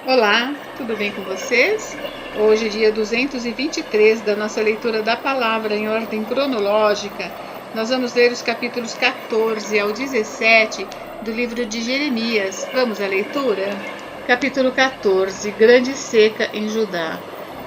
Olá, tudo bem com vocês? Hoje, dia 223 da nossa leitura da palavra em ordem cronológica, nós vamos ler os capítulos 14 ao 17 do livro de Jeremias. Vamos à leitura? Capítulo 14: Grande seca em Judá.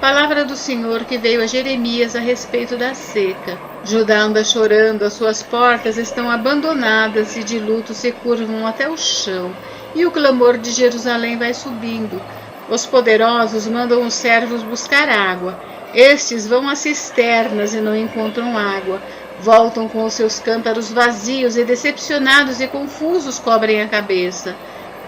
Palavra do Senhor que veio a Jeremias a respeito da seca. Judá anda chorando, as suas portas estão abandonadas e de luto se curvam até o chão, e o clamor de Jerusalém vai subindo. Os poderosos mandam os servos buscar água. Estes vão às cisternas e não encontram água. Voltam com os seus cântaros vazios e, decepcionados e confusos, cobrem a cabeça.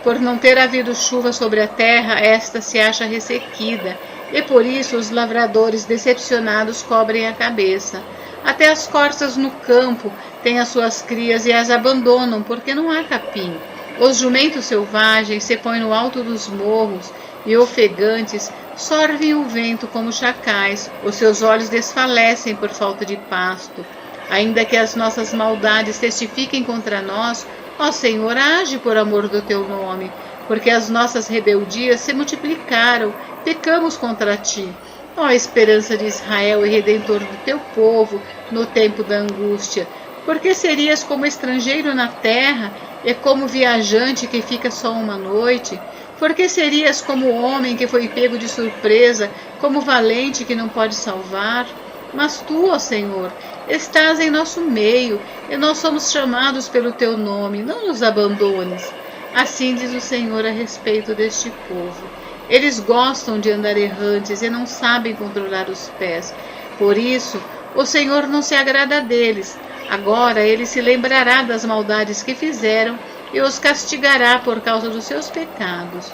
Por não ter havido chuva sobre a terra, esta se acha ressequida, e por isso os lavradores decepcionados cobrem a cabeça. Até as corças no campo têm as suas crias e as abandonam, porque não há capim. Os jumentos selvagens se põem no alto dos morros e ofegantes sorvem o vento como chacais. Os seus olhos desfalecem por falta de pasto. Ainda que as nossas maldades testifiquem contra nós, ó Senhor, age por amor do teu nome, porque as nossas rebeldias se multiplicaram, pecamos contra ti. Ó esperança de Israel e redentor do teu povo no tempo da angústia, porque serias como estrangeiro na terra e como viajante que fica só uma noite? Porque serias como homem que foi pego de surpresa, como valente que não pode salvar? Mas tu, ó Senhor, estás em nosso meio, e nós somos chamados pelo teu nome, não nos abandones. Assim diz o Senhor a respeito deste povo. Eles gostam de andar errantes e não sabem controlar os pés. Por isso, o Senhor não se agrada deles. Agora ele se lembrará das maldades que fizeram e os castigará por causa dos seus pecados.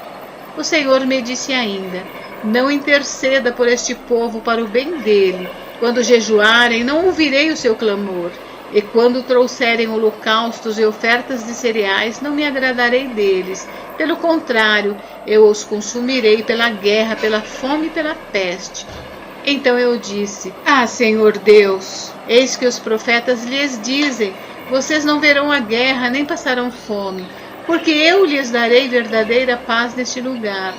O Senhor me disse ainda: não interceda por este povo para o bem dele. Quando jejuarem, não ouvirei o seu clamor. E quando trouxerem holocaustos e ofertas de cereais, não me agradarei deles. Pelo contrário, eu os consumirei pela guerra, pela fome e pela peste. Então eu disse: ah, Senhor Deus, eis que os profetas lhes dizem: vocês não verão a guerra, nem passarão fome, porque eu lhes darei verdadeira paz neste lugar.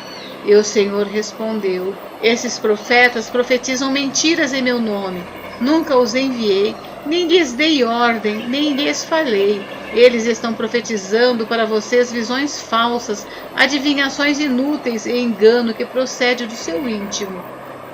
E o Senhor respondeu: esses profetas profetizam mentiras em meu nome. Nunca os enviei, nem lhes dei ordem, nem lhes falei. Eles estão profetizando para vocês visões falsas, adivinhações inúteis e engano que procede do seu íntimo.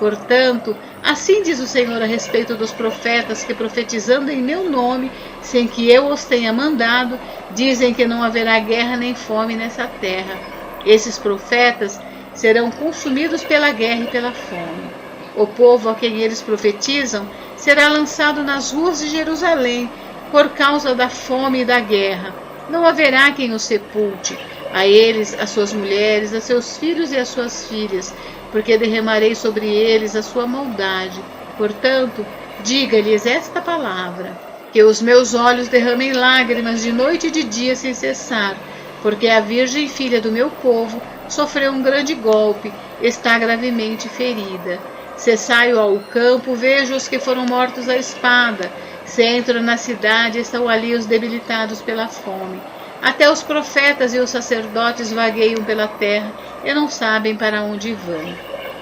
Portanto, assim diz o Senhor a respeito dos profetas que, profetizando em meu nome, sem que eu os tenha mandado, dizem que não haverá guerra nem fome nessa terra. Esses profetas serão consumidos pela guerra e pela fome. O povo a quem eles profetizam será lançado nas ruas de Jerusalém por causa da fome e da guerra. Não haverá quem os sepulte. A eles, as suas mulheres, a seus filhos e as suas filhas, porque derramarei sobre eles a sua maldade. Portanto, diga-lhes esta palavra: que os meus olhos derramem lágrimas de noite e de dia sem cessar, porque a virgem filha do meu povo sofreu um grande golpe, está gravemente ferida. Se saio ao campo, vejo os que foram mortos à espada. Se entro na cidade, estão ali os debilitados pela fome. Até os profetas e os sacerdotes vagueiam pela terra e não sabem para onde vão.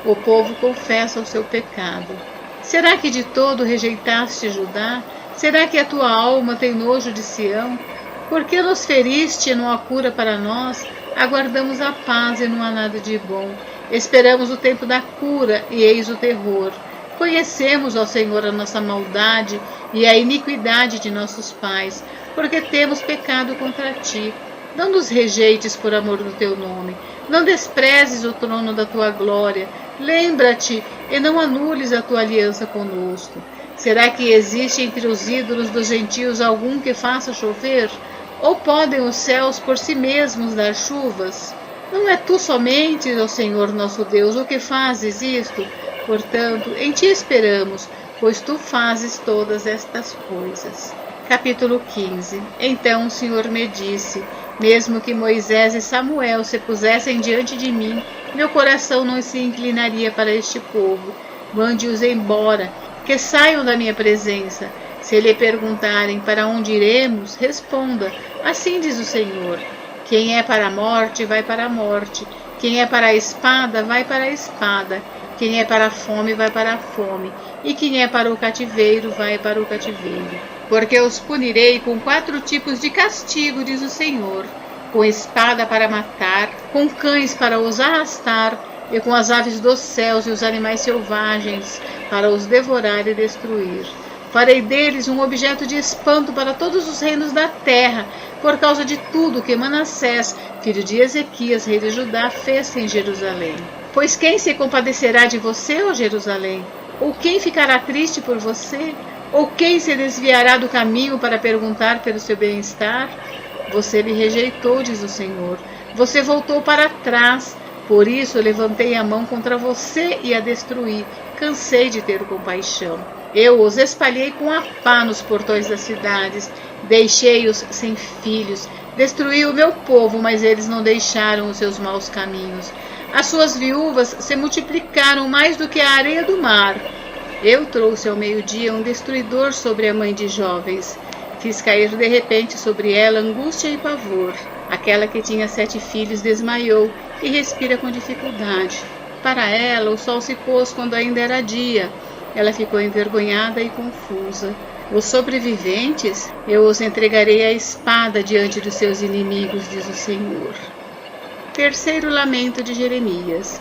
O povo confessa o seu pecado. Será que de todo rejeitaste Judá? Será que a tua alma tem nojo de Sião? Por que nos feriste e não há cura para nós? Aguardamos a paz e não há nada de bom. Esperamos o tempo da cura e eis o terror. Conhecemos, ó Senhor, a nossa maldade e a iniquidade de nossos pais, porque temos pecado contra ti. Não nos rejeites por amor do teu nome. Não desprezes o trono da tua glória. Lembra-te e não anules a tua aliança conosco. Será que existe entre os ídolos dos gentios algum que faça chover? Ou podem os céus por si mesmos dar chuvas? Não é tu somente, ó Senhor nosso Deus, o que fazes isto? Portanto, em ti esperamos, pois tu fazes todas estas coisas. Capítulo 15. Então o Senhor me disse: mesmo que Moisés e Samuel se pusessem diante de mim, meu coração não se inclinaria para este povo. Mande-os embora, que saiam da minha presença. Se lhe perguntarem para onde iremos, responda: assim diz o Senhor: quem é para a morte, vai para a morte. Quem é para a espada, vai para a espada. Quem é para a fome, vai para a fome. E quem é para o cativeiro, vai para o cativeiro. Porque os punirei com 4 tipos de castigo, diz o Senhor. Com espada para matar, com cães para os arrastar, e com as aves dos céus e os animais selvagens, para os devorar e destruir. Farei deles um objeto de espanto para todos os reinos da terra, por causa de tudo que Manassés, filho de Ezequias, rei de Judá, fez em Jerusalém. Pois quem se compadecerá de você, ó Jerusalém? Ou quem ficará triste por você? Ou quem se desviará do caminho para perguntar pelo seu bem-estar? Você me rejeitou, diz o Senhor. Você voltou para trás. Por isso levantei a mão contra você e a destruí. Cansei de ter compaixão. Eu os espalhei com a pá nos portões das cidades. Deixei-os sem filhos. Destruí o meu povo, mas eles não deixaram os seus maus caminhos. As suas viúvas se multiplicaram mais do que a areia do mar. Eu trouxe ao meio-dia um destruidor sobre a mãe de jovens. Fiz cair de repente sobre ela angústia e pavor. Aquela que tinha 7 filhos desmaiou e respira com dificuldade. Para ela, o sol se pôs quando ainda era dia. Ela ficou envergonhada e confusa. Os sobreviventes, eu os entregarei à espada diante dos seus inimigos, diz o Senhor. Terceiro lamento de Jeremias.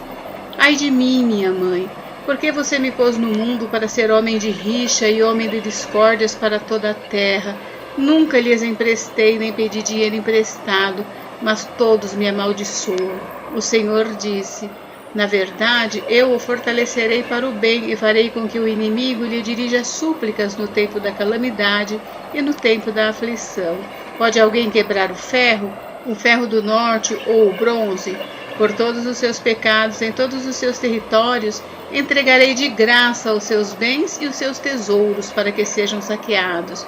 Ai de mim, minha mãe, porque você me pôs no mundo para ser homem de rixa e homem de discórdias para toda a terra. Nunca lhes emprestei nem pedi dinheiro emprestado, mas todos me amaldiçoam. O Senhor disse: na verdade, eu o fortalecerei para o bem e farei com que o inimigo lhe dirija súplicas no tempo da calamidade e no tempo da aflição. Pode alguém quebrar o ferro do norte ou o bronze? Por todos os seus pecados em todos os seus territórios, entregarei de graça os seus bens e os seus tesouros para que sejam saqueados.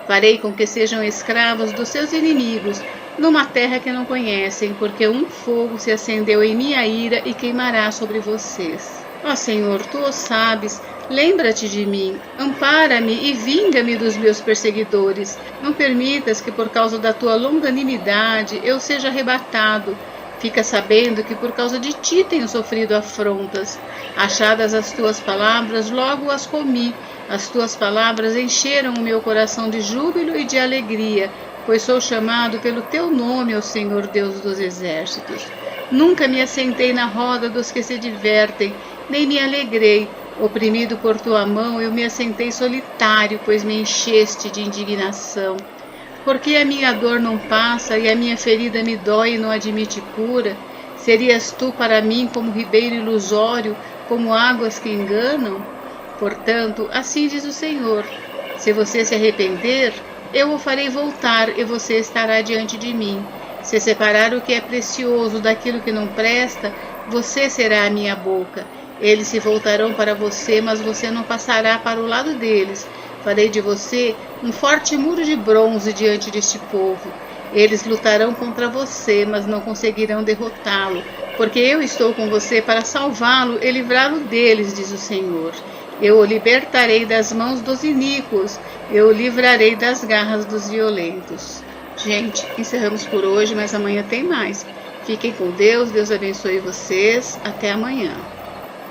Farei com que sejam escravos dos seus inimigos, numa terra que não conhecem, porque um fogo se acendeu em minha ira e queimará sobre vocês. Ó Senhor, tu o sabes, lembra-te de mim, ampara-me e vinga-me dos meus perseguidores. Não permitas que por causa da tua longanimidade eu seja arrebatado. Fica sabendo que por causa de ti tenho sofrido afrontas. Achadas as tuas palavras, logo as comi. As tuas palavras encheram o meu coração de júbilo e de alegria, pois sou chamado pelo teu nome, ó Senhor Deus dos exércitos. Nunca me assentei na roda dos que se divertem, nem me alegrei. Oprimido por tua mão, eu me assentei solitário, pois me encheste de indignação. Porque a minha dor não passa e a minha ferida me dói e não admite cura? Serias tu para mim como ribeiro ilusório, como águas que enganam? Portanto, assim diz o Senhor: se você se arrepender, eu o farei voltar e você estará diante de mim. Se separar o que é precioso daquilo que não presta, você será a minha boca. Eles se voltarão para você, mas você não passará para o lado deles. Farei de você um forte muro de bronze diante deste povo. Eles lutarão contra você, mas não conseguirão derrotá-lo, porque eu estou com você para salvá-lo e livrá-lo deles, diz o Senhor. Eu o libertarei das mãos dos iníquos, eu o livrarei das garras dos violentos. Gente, encerramos por hoje, mas amanhã tem mais. Fiquem com Deus, Deus abençoe vocês. Até amanhã.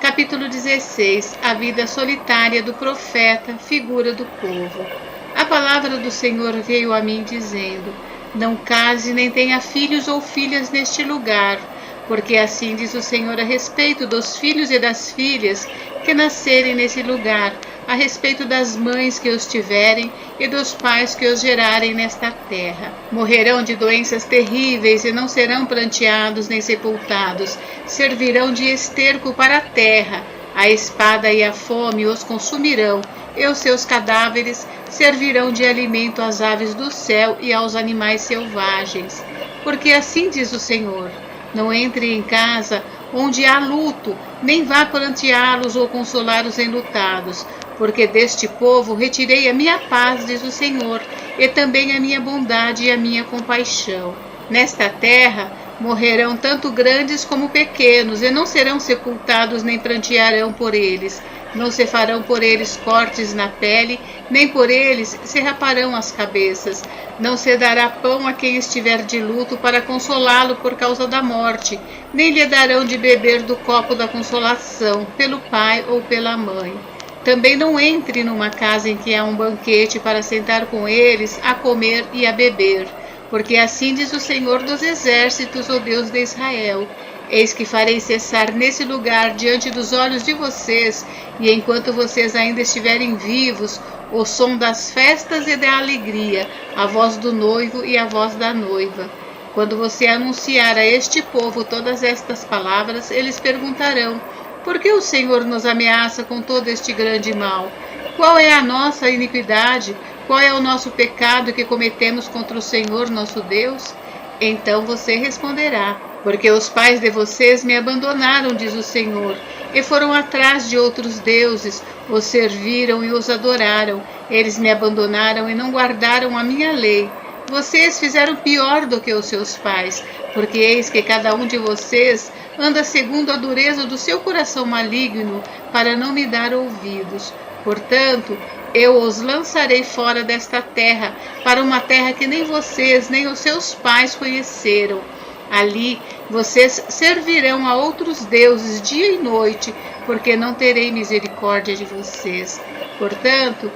Capítulo 16. A vida solitária do profeta, figura do povo. A palavra do Senhor veio a mim dizendo: não case nem tenha filhos ou filhas neste lugar, porque assim diz o Senhor a respeito dos filhos e das filhas que nascerem nesse lugar, a respeito das mães que os tiverem e dos pais que os gerarem nesta terra. Morrerão de doenças terríveis e não serão pranteados nem sepultados, servirão de esterco para a terra. A espada e a fome os consumirão, e os seus cadáveres servirão de alimento às aves do céu e aos animais selvagens. Porque assim diz o Senhor: não entre em casa onde há luto, nem vá pranteá-los ou consolar os enlutados, porque deste povo retirei a minha paz, diz o Senhor, e também a minha bondade e a minha compaixão. Nesta terra morrerão tanto grandes como pequenos, e não serão sepultados nem prantearão por eles. Não se farão por eles cortes na pele, nem por eles se raparão as cabeças. Não se dará pão a quem estiver de luto para consolá-lo por causa da morte, nem lhe darão de beber do copo da consolação, pelo pai ou pela mãe. Também não entre numa casa em que há um banquete para sentar com eles a comer e a beber, porque assim diz o Senhor dos Exércitos, o Deus de Israel: eis que farei cessar nesse lugar diante dos olhos de vocês, e enquanto vocês ainda estiverem vivos, o som das festas e da alegria, a voz do noivo e a voz da noiva. Quando você anunciar a este povo todas estas palavras, eles perguntarão: por que o Senhor nos ameaça com todo este grande mal? Qual é a nossa iniquidade? Qual é o nosso pecado que cometemos contra o Senhor nosso Deus? Então você responderá: porque os pais de vocês me abandonaram, diz o Senhor, e foram atrás de outros deuses, os serviram e os adoraram. Eles me abandonaram e não guardaram a minha lei. Vocês fizeram pior do que os seus pais, porque eis que cada um de vocês anda segundo a dureza do seu coração maligno, para não me dar ouvidos. Portanto, eu os lançarei fora desta terra, para uma terra que nem vocês, nem os seus pais conheceram. Ali vocês servirão a outros deuses dia e noite, porque não terei misericórdia de vocês. Portanto,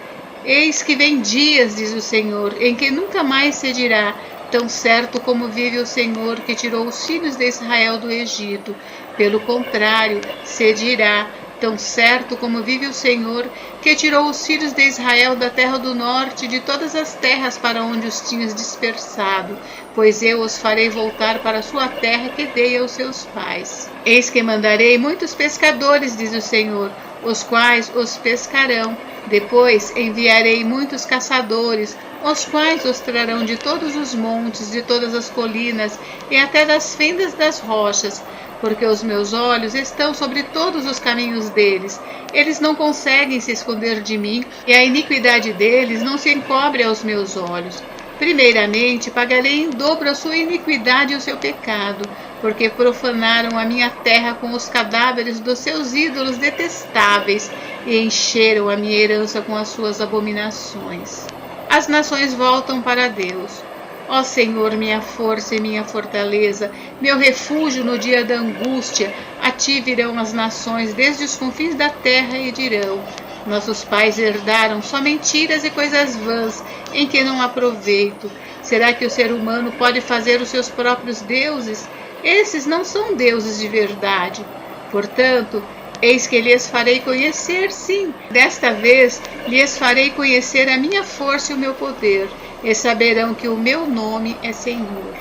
eis que vem dias, diz o Senhor, em que nunca mais se dirá: tão certo como vive o Senhor que tirou os filhos de Israel do Egito. Pelo contrário, se dirá: tão certo como vive o Senhor que tirou os filhos de Israel da terra do norte, de todas as terras para onde os tinhas dispersado, pois eu os farei voltar para a sua terra que dei aos seus pais. Eis que mandarei muitos pescadores, diz o Senhor, os quais os pescarão. Depois enviarei muitos caçadores, os quais os trarão de todos os montes, de todas as colinas e até das fendas das rochas, porque os meus olhos estão sobre todos os caminhos deles. Eles não conseguem se esconder de mim, e a iniquidade deles não se encobre aos meus olhos. Primeiramente, pagarei em dobro a sua iniquidade e o seu pecado, porque profanaram a minha terra com os cadáveres dos seus ídolos detestáveis e encheram a minha herança com as suas abominações. As nações voltam para Deus. Ó Senhor, minha força e minha fortaleza, meu refúgio no dia da angústia, a ti virão as nações desde os confins da terra e dirão: nossos pais herdaram só mentiras e coisas vãs, em que não há proveito. Será que o ser humano pode fazer os seus próprios deuses? Esses não são deuses de verdade. Portanto, eis que lhes farei conhecer, sim, desta vez lhes farei conhecer a minha força e o meu poder, e saberão que o meu nome é Senhor.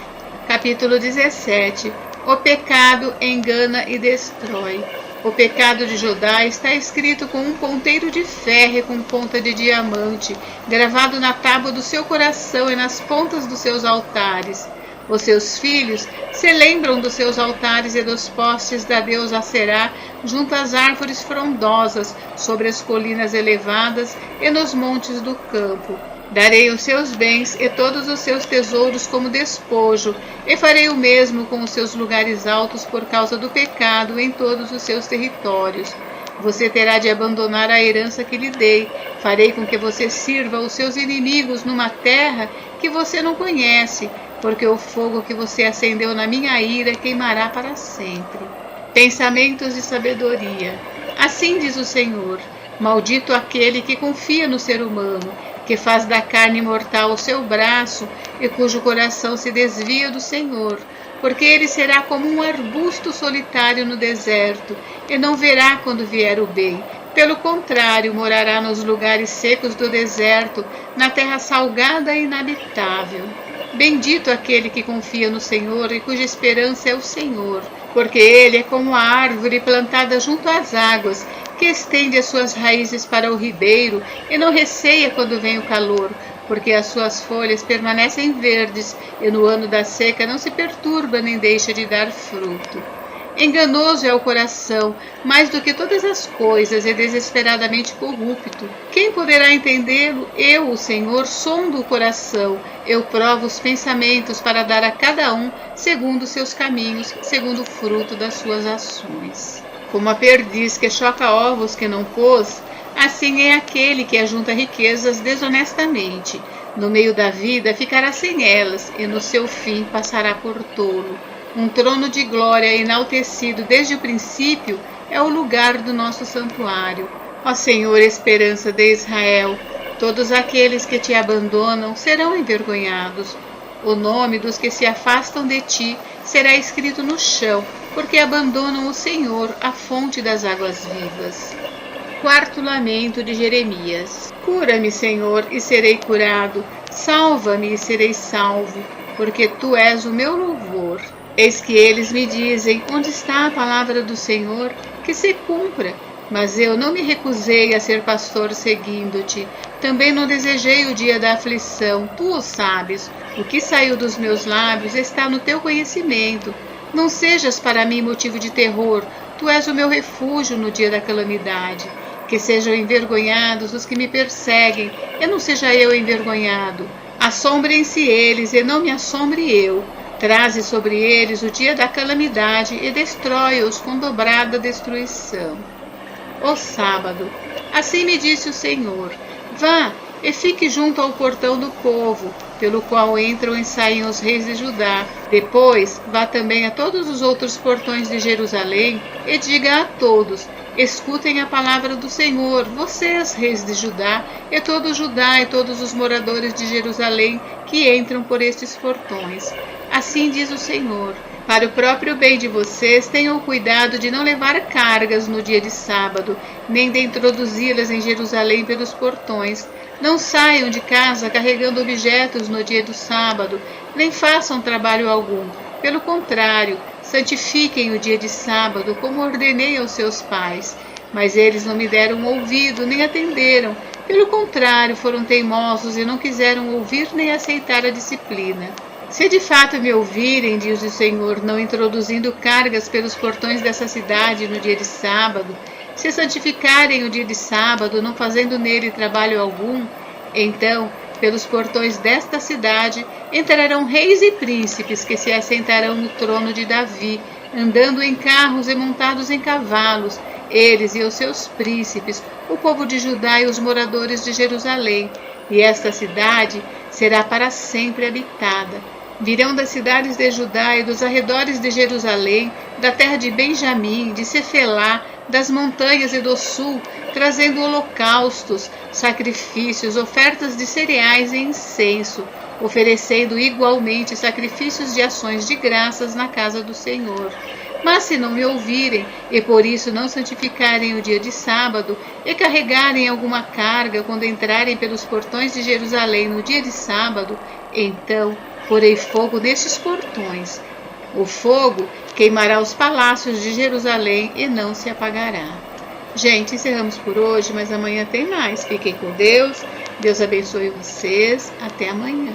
Capítulo 17. O pecado engana e destrói. O pecado de Judá está escrito com um ponteiro de ferro e com ponta de diamante, gravado na tábua do seu coração e nas pontas dos seus altares. Os seus filhos se lembram dos seus altares e dos postes da deusa Aserá, junto às árvores frondosas, sobre as colinas elevadas e nos montes do campo. Darei os seus bens e todos os seus tesouros como despojo, e farei o mesmo com os seus lugares altos por causa do pecado em todos os seus territórios. Você terá de abandonar a herança que lhe dei. Farei com que você sirva os seus inimigos numa terra que você não conhece, porque o fogo que você acendeu na minha ira queimará para sempre. Pensamentos de sabedoria. Assim diz o Senhor: maldito aquele que confia no ser humano, que faz da carne mortal o seu braço e cujo coração se desvia do Senhor, porque ele será como um arbusto solitário no deserto e não verá quando vier o bem. Pelo contrário, morará nos lugares secos do deserto, na terra salgada e inabitável. Bendito aquele que confia no Senhor e cuja esperança é o Senhor, porque ele é como a árvore plantada junto às águas, que estende as suas raízes para o ribeiro e não receia quando vem o calor, porque as suas folhas permanecem verdes e no ano da seca não se perturba nem deixa de dar fruto. Enganoso é o coração, mais do que todas as coisas, e desesperadamente corrupto. Quem poderá entendê-lo? Eu, o Senhor, sondo o coração. Eu provo os pensamentos para dar a cada um segundo os seus caminhos, segundo o fruto das suas ações. Como a perdiz que choca ovos que não pôs, assim é aquele que ajunta riquezas desonestamente. No meio da vida ficará sem elas, e no seu fim passará por tolo. Um trono de glória enaltecido desde o princípio é o lugar do nosso santuário. Ó Senhor, esperança de Israel, todos aqueles que te abandonam serão envergonhados. O nome dos que se afastam de ti será escrito no chão, porque abandonam o Senhor, a fonte das águas vivas. Quarto lamento de Jeremias. Cura-me, Senhor, e serei curado. Salva-me e serei salvo, porque tu és o meu louvor. Eis que eles me dizem: onde está a palavra do Senhor? Que se cumpra. Mas eu não me recusei a ser pastor seguindo-te. Também não desejei o dia da aflição. Tu o sabes. O que saiu dos meus lábios está no teu conhecimento. Não sejas para mim motivo de terror. Tu és o meu refúgio no dia da calamidade. Que sejam envergonhados os que me perseguem, e não seja eu envergonhado. Assombrem-se eles, e não me assombre eu. Traze sobre eles o dia da calamidade, e destrói-os com dobrada destruição. O sábado. Assim me disse o Senhor: vá e fique junto ao portão do povo, pelo qual entram e saem os reis de Judá. Depois, vá também a todos os outros portões de Jerusalém e diga a todos: escutem a palavra do Senhor, vocês, reis de Judá, e todo Judá e todos os moradores de Jerusalém que entram por estes portões. Assim diz o Senhor: para o próprio bem de vocês, tenham cuidado de não levar cargas no dia de sábado, nem de introduzi-las em Jerusalém pelos portões. Não saiam de casa carregando objetos no dia do sábado, nem façam trabalho algum. Pelo contrário, santifiquem o dia de sábado, como ordenei aos seus pais. Mas eles não me deram ouvido, nem atenderam. Pelo contrário, foram teimosos e não quiseram ouvir nem aceitar a disciplina. Se de fato me ouvirem, diz o Senhor, não introduzindo cargas pelos portões dessa cidade no dia de sábado, se santificarem o dia de sábado, não fazendo nele trabalho algum, então, pelos portões desta cidade, entrarão reis e príncipes que se assentarão no trono de Davi, andando em carros e montados em cavalos, eles e os seus príncipes, o povo de Judá e os moradores de Jerusalém, e esta cidade será para sempre habitada. Virão das cidades de Judá e dos arredores de Jerusalém, da terra de Benjamim, de Cefelá, das montanhas e do sul, trazendo holocaustos, sacrifícios, ofertas de cereais e incenso, oferecendo igualmente sacrifícios de ações de graças na casa do Senhor. Mas se não me ouvirem, e por isso não santificarem o dia de sábado, e carregarem alguma carga quando entrarem pelos portões de Jerusalém no dia de sábado, então porei fogo nestes portões. O fogo queimará os palácios de Jerusalém e não se apagará. Gente, encerramos por hoje, mas amanhã tem mais. Fiquem com Deus. Deus abençoe vocês. Até amanhã.